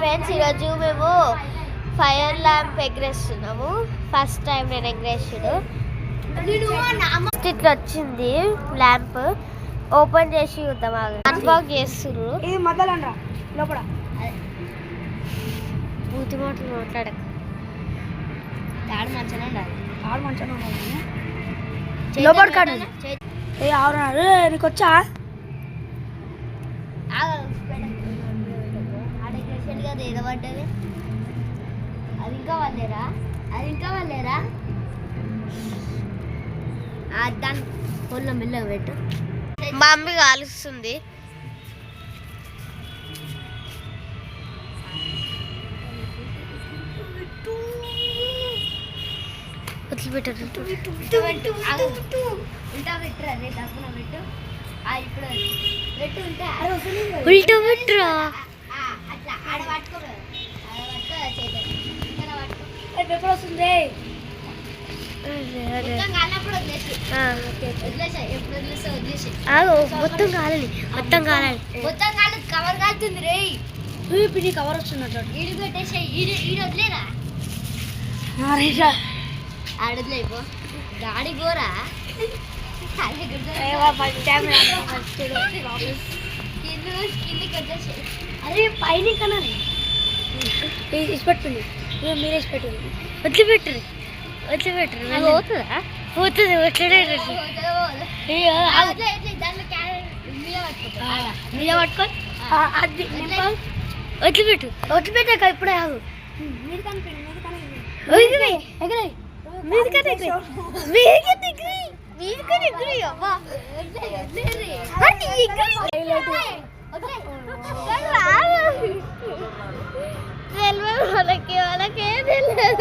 Friends ఈరోజు మేము fire lamp ఎగరేస్తున్నాము. First time నేను ఎగరేసాను. ఇట్లా వచ్చింది ల్యాంప్. ఓపెన్ చేసి చూద్దాం. అన్బాక్స్ చేస్తున్నారు. ఇది మొదలరా లోపల బూతి మాటలు మాట్లాడక. తాడు మంచిగా ఉండాలి. ఆడు మంచిగా ఉండాలి. లోపల కాదు ఏ ఆవున్నారు నీకు వచ్చా? కదా ఏదో పడ్డది. అది ఇంకా వాళ్ళేరా, అది ఇంకా వాళ్ళేరా. దాని పొల్ల మెల్లగా పెట్టు. మా మమ్మీ కాలుస్తుంది. వదిలిపెట్టారు. ఉల్టా పెట్టరా రే డబ్బున పెట్టు. ఇప్పుడు పెట్టు ఉల్టా పెట్టరా. అట్లా ఆడ పట్టుకో, పేపర్ వస్తుంది. మొత్తం కాలాలి, మొత్తం కాలాలి, మొత్తం కాలి. కవర్ కాలుతుంది రే. పిడి కవర్ వస్తున్నట్టు ఈడు పెట్టేసాయి. ఈడు వదిలేరా, ఆడదులేపో గాడి గోరా. కిందికి వచ్చేసాయి. అరే పైన కన్నా ఇష్టపెట్టుంది. మీరే ఇష్టపెట్టుంది. వదిలిపెట్టరు, వదిలిపెట్టరు. పోతుందా? పోతుంది. మీద పట్టుకొని వదిలిపెట్టు. వదిలిపెట్టాక ఇప్పుడే ఆగు. వాళ్ళకే తెలియదు.